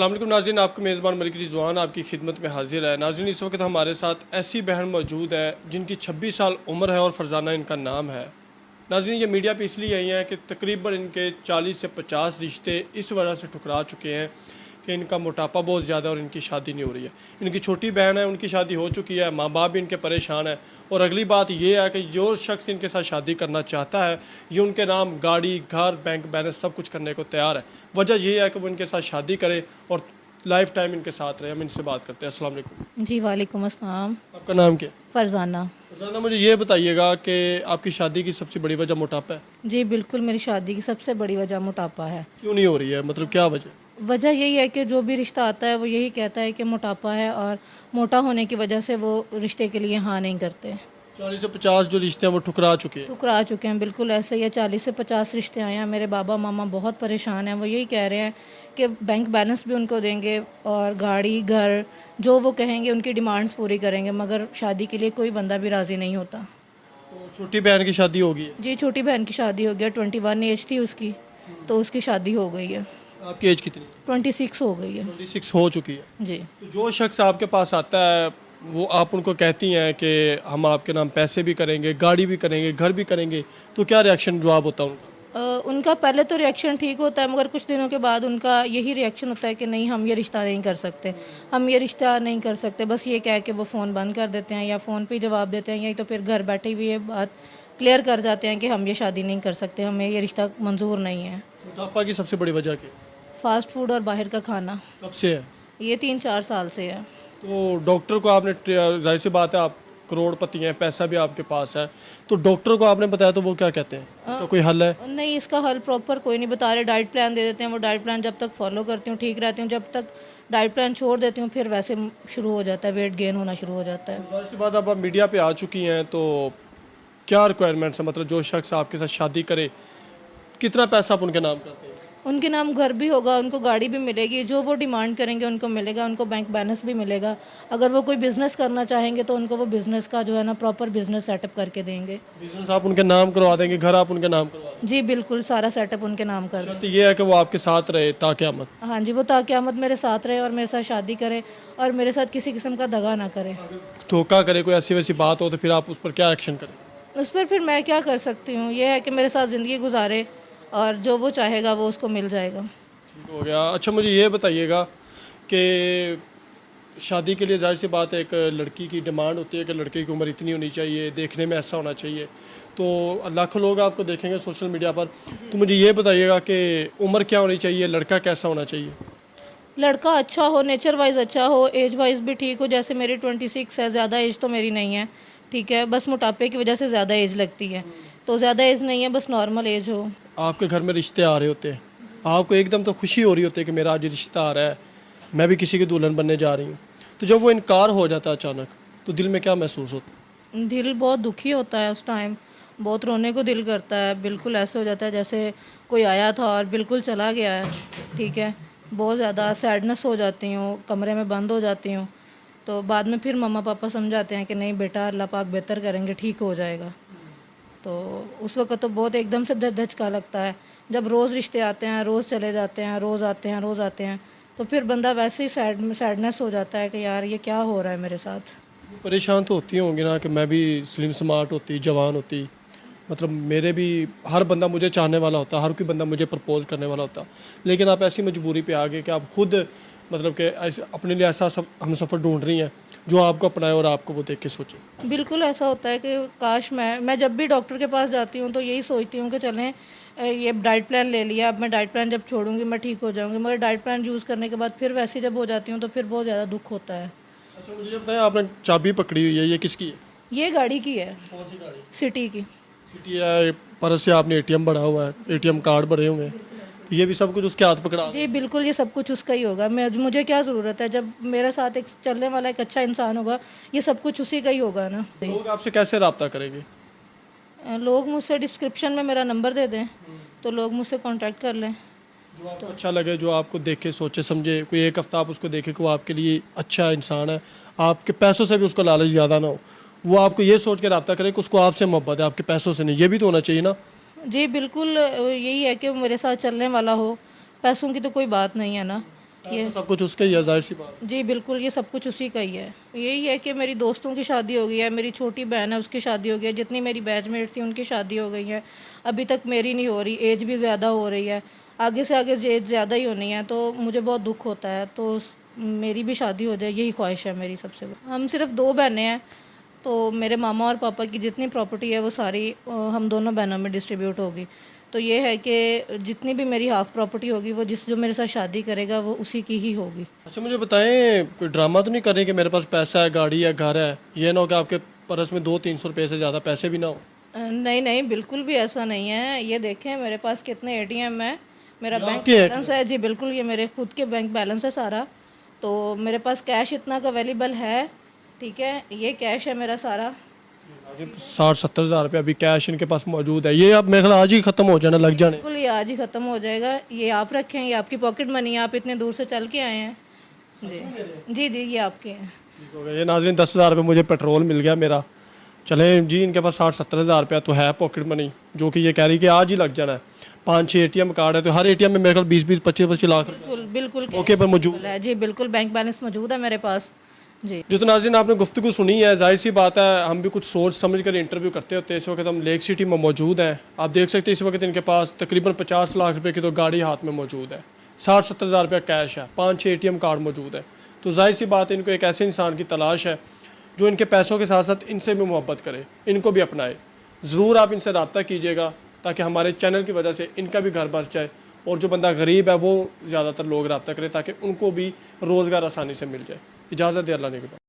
अस्सलाम वालेकुम नाज़रीन, आपका मेज़बान मलिक रिजवान आपकी खिदमत में हाजिर है। नाज़रीन, इस वक्त हमारे साथ ऐसी बहन मौजूद है जिनकी 26 साल उम्र है और फरजाना इनका नाम है। नाज़रीन, ये मीडिया पे इसलिए आई हैं कि तकरीबन इनके 40 से 50 रिश्ते इस वजह से ठुकरा चुके हैं कि इनका मोटापा बहुत ज़्यादा है और इनकी शादी नहीं हो रही है। इनकी छोटी बहन है, उनकी शादी हो चुकी है, माँ बाप भी इनके परेशान है। और अगली बात ये है कि जो शख्स इनके साथ शादी करना चाहता है, ये उनके नाम गाड़ी, घर, बैंक बैलेंस सब कुछ करने को तैयार है। वजह ये है कि वो इनके साथ शादी करे और लाइफ टाइम इनके साथ रहे। हम इनसे बात करते हैं। अस्सलाम वालेकुम। जी वालेकुम अस्सलाम। आपका नाम क्या है? फ़रज़ाना। फरजाना, मुझे ये बताइएगा कि आपकी शादी की सबसे बड़ी वजह मोटापा है? जी बिल्कुल, मेरी शादी की सबसे बड़ी वजह मोटापा है। क्यों नहीं हो रही है, मतलब क्या वजह? वजह यही है कि जो भी रिश्ता आता है वो यही कहता है कि मोटापा है, और मोटा होने की वजह से वो रिश्ते के लिए हाँ नहीं करते। 40 से 50 जो रिश्ते हैं वो ठुकरा चुके हैं। ठुकरा चुके हैं, बिल्कुल ऐसे ही है। 40 से 50 रिश्ते आए हैं। मेरे बाबा मामा बहुत परेशान हैं। वो यही कह रहे हैं कि बैंक बैलेंस भी उनको देंगे और गाड़ी, घर, जो वो कहेंगे उनकी डिमांड्स पूरी करेंगे, मगर शादी के लिए कोई बंदा भी राज़ी नहीं होता। तो छोटी बहन की शादी होगी है। जी छोटी बहन की शादी हो गया, 21 एज थी उसकी, तो उसकी शादी हो गई है। आपकी एज कितनी? 26 हो गई है। 26 हो चुकी है। जी तो जो शख्स आपके पास आता है वो आप उनको कहती हैं कि हम आपके नाम पैसे भी करेंगे, गाड़ी भी करेंगे, घर भी करेंगे, तो क्या रिएक्शन जवाब होता है उनका? उनका पहले तो रिएक्शन ठीक होता है, मगर कुछ दिनों के बाद उनका यही रिएक्शन होता है कि नहीं, हम ये रिश्ता नहीं कर सकते, हम ये रिश्ता नहीं कर सकते। बस ये कह के वो फ़ोन बंद कर देते हैं या फ़ोन पे ही जवाब देते हैं, या तो फिर घर बैठे हुए ये बात क्लियर कर जाते हैं कि हम ये शादी नहीं कर सकते, हमें ये रिश्ता मंजूर नहीं है। मोटापा की सबसे बड़ी वजह क्या है? फ़ास्ट फूड और बाहर का खाना, कब से है? ये 3-4 साल से है। तो डॉक्टर को आपने जाहिर सी बात है, आप करोड़पति हैं, पैसा भी आपके पास है, तो डॉक्टर को आपने बताया तो वो क्या कहते हैं? इसका कोई हल है? नहीं, इसका हल प्रॉपर कोई नहीं बता रहे। डाइट प्लान दे देते हैं, वो डाइट प्लान जब तक फॉलो करती हूँ ठीक रहती हूँ, जब तक डाइट प्लान छोड़ देती हूँ फिर वैसे शुरू हो जाता है, वेट गेन होना शुरू हो जाता है। जाहिर सी बात, अब आप मीडिया पे आ चुकी हैं, तो क्या रिक्वायरमेंट्स है? मतलब जो शख्स आपके साथ शादी करे, कितना पैसा आप उनके नाम करते हैं? उनके नाम घर भी होगा, उनको गाड़ी भी मिलेगी, जो वो डिमांड करेंगे उनको मिलेगा, उनको बैंक बैलेंस भी मिलेगा। अगर वो कोई बिज़नेस करना चाहेंगे तो उनको वो बिज़नेस का जो है ना प्रॉपर बिज़नेस सेटअप करके देंगे। बिजनेस आप उनके नाम करवा देंगे, घर आप उनके नाम करवा देंगे? जी बिल्कुल, सारा सेटअप उनके नाम कर दें। तो ये है कि वो आपके साथ रहे ताक़यामत। हाँ जी, वो ताक़यामत मेरे साथ रहे और मेरे साथ शादी करे और मेरे साथ किसी किस्म का दगा ना करे। धोखा करे, कोई ऐसी वैसी बात हो तो फिर आप उस पर क्या एक्शन करें? उस पर फिर मैं क्या कर सकती हूँ? ये है कि मेरे साथ ज़िंदगी गुजारे और जो वो चाहेगा वो उसको मिल जाएगा। ठीक हो गया। अच्छा, मुझे ये बताइएगा कि शादी के लिए जाहिर सी बात है, एक लड़की की डिमांड होती है कि लड़के की उम्र इतनी होनी चाहिए, देखने में ऐसा होना चाहिए। तो लाखों लोग आपको देखेंगे सोशल मीडिया पर, तो मुझे ये बताइएगा कि उम्र क्या होनी चाहिए, लड़का कैसा होना चाहिए? लड़का अच्छा हो, नेचर वाइज अच्छा हो, एज वाइज भी ठीक हो। जैसे मेरी 26 है, ज़्यादा एज तो मेरी नहीं है, ठीक है, बस मोटापे की वजह से ज़्यादा एज लगती है, तो ज़्यादा एज नहीं है, बस नॉर्मल एज हो। आपके घर में रिश्ते आ रहे होते हैं, आपको एकदम तो खुशी हो रही होती है कि मेरा आज रिश्ता आ रहा है, मैं भी किसी की दुल्हन बनने जा रही हूँ, तो जब वो इनकार हो जाता है अचानक, तो दिल में क्या महसूस होता है? दिल बहुत दुखी होता है उस टाइम, बहुत रोने को दिल करता है। बिल्कुल ऐसे हो जाता है जैसे कोई आया था और बिल्कुल चला गया है, ठीक है। बहुत ज़्यादा सैडनेस हो जाती हूँ, कमरे में बंद हो जाती हूँ। तो बाद में फिर मम्मा पापा समझाते हैं कि नहीं बेटा, अल्लाह पाक बेहतर करेंगे, ठीक हो जाएगा। तो उस वक्त तो बहुत एकदम से धचका लगता है, जब रोज़ रिश्ते आते हैं, रोज़ चले जाते हैं, रोज़ आते हैं, रोज़ आते हैं, तो फिर बंदा वैसे ही सैडनेस हो जाता है कि यार ये क्या हो रहा है मेरे साथ। परेशान तो होती होंगी ना कि मैं भी स्लिम स्मार्ट होती, जवान होती, मतलब मेरे भी हर बंदा मुझे चाहने वाला होता, हर कोई बंदा मुझे प्रपोज करने वाला होता, लेकिन आप ऐसी मजबूरी पे आ गए कि आप खुद मतलब कि ऐसे अपने लिए ऐसा सब हम सफ़र ढूंढ रही हैं जो आपको अपनाए और आपको वो देख के सोचे। बिल्कुल ऐसा होता है कि काश मैं जब भी डॉक्टर के पास जाती हूँ तो यही सोचती हूँ कि चलें, ये डाइट प्लान ले लिया, अब मैं डाइट प्लान जब छोड़ूंगी मैं ठीक हो जाऊंगी, मगर डाइट प्लान यूज़ करने के बाद फिर वैसे जब हो जाती हूँ तो फिर बहुत ज़्यादा दुख होता है। अच्छा, मुझे ये बताएं, आपने चाबी पकड़ी हुई है, ये किसकी है? ये गाड़ी की है, कौन सी गाड़ी? सिटी की। सिटी है, पर्स से आपने एटीएम भरा हुआ है, एटीएम कार्ड भरे हुए हैं, ये भी सब कुछ उसके हाथ पकड़ा? जी बिल्कुल, ये सब कुछ उसका ही होगा। मुझे क्या ज़रूरत है, जब मेरे साथ एक चलने वाला एक अच्छा इंसान होगा, ये सब कुछ उसी का ही होगा ना। लोग आपसे कैसे रब्ता करेंगे? लोग मुझसे डिस्क्रिप्शन में मेरा नंबर दे दें तो लोग मुझसे कांटेक्ट कर लें। जो आपको अच्छा लगे, जो आपको देखे सोचे समझे, कोई एक हफ्ता आप उसको देखे कि वो आपके लिए अच्छा इंसान है, आपके पैसों से भी उसको लालच ज़्यादा ना हो, वो आपको ये सोच के रब्ता करे कि उसको आपसे मोहब्बत है, आपके पैसों से नहीं, ये भी तो होना चाहिए ना। जी बिल्कुल, यही है कि वो मेरे साथ चलने वाला हो, पैसों की तो कोई बात नहीं है ना। पैसा सब कुछ उसका ही है, जाहिर सी बात। जी बिल्कुल, ये सब कुछ उसी का ही है। यही है कि मेरी दोस्तों की शादी हो गई है, मेरी छोटी बहन है उसकी शादी हो गई है, जितनी मेरी बैचमेट थी उनकी शादी हो गई है, अभी तक मेरी नहीं हो रही, एज भी ज़्यादा हो रही है, आगे से आगे एज ज़्यादा ही होनी है, तो मुझे बहुत दुख होता है। तो मेरी भी शादी हो जाए, यही ख्वाहिश है मेरी सबसे बड़ी। हम सिर्फ 2 बहनें हैं, तो मेरे मामा और पापा की जितनी प्रॉपर्टी है वो सारी हम दोनों बहनों में डिस्ट्रीब्यूट होगी। तो ये है कि जितनी भी मेरी हाफ़ प्रॉपर्टी होगी वो जो मेरे साथ शादी करेगा वो उसी की ही होगी। अच्छा मुझे बताएं, कोई ड्रामा तो नहीं कर रही कि मेरे पास पैसा है, गाड़ी है, घर है, ये ना हो कि आपके पर्स में 200-300 रुपये से ज़्यादा पैसे भी ना हो? नहीं नहीं, बिल्कुल भी ऐसा नहीं है। ये देखें मेरे पास कितने एटीएम है, मेरा बैंक आपके बैलेंस है। जी बिल्कुल, ये मेरे खुद के बैंक बैलेंस है सारा। तो मेरे पास कैश इतना का अवेलेबल है, ठीक है, ये कैश है मेरा सारा। 60-70 हज़ार रुपये अभी कैश इनके पास मौजूद है, ये अब मेरे ख्याल आज ही ख़त्म हो जाना, लग जाने। बिल्कुल, ये आज ही ख़त्म हो जाएगा। ये आप रखें, ये आपकी पॉकेट मनी है, आप इतने दूर से चल के आए हैं। जी जी जी, ये आपके हैं। ठीक हो गया। ये नाज़रीन 10 हज़ार रुपये मुझे पेट्रोल मिल गया मेरा। चलें जी, इनके पास 60-70 हज़ार रुपया तो है पॉकेट मनी, जो कि ये कह रही कि आज ही लग जाना है। 5-6 एटीएम कार्ड है, तो हर एटीएम में मेरे ख्याल 20-20, 25-25 लाख बिल्कुल बिल्कुल मौके पर मौजूद है। जी बिल्कुल, बैंक बैलेंस मौजूद है मेरे पास। जी जो। तो नाज़रीन आपने गुफ्तगू सुनी है, जाहिर सी बात है हम भी कुछ सोच समझ कर इंटरव्यू करते होते हैं। इस वक्त हम लेक सिटी में मौजूद हैं, आप देख सकते हैं इस वक्त इनके पास तकरीबन 50 लाख रुपए की तो गाड़ी हाथ में मौजूद है, 60-70 हज़ार रुपया कैश है, 5-6 एटीएम कार्ड मौजूद है। तो जाहिर सी बात है इनको एक ऐसे इंसान की तलाश है जो इनके पैसों के साथ साथ इनसे भी मोहब्बत करे, इनको भी अपनाए। ज़रूर आप इनसे रब्ता कीजिएगा ताकि हमारे चैनल की वजह से इनका भी घर बस जाए, और जो बंदा गरीब है वो ज़्यादातर लोग रब्ता करें ताकि उनको भी रोज़गार आसानी से मिल जाए। इजाज़त दे, अल्लाह ने।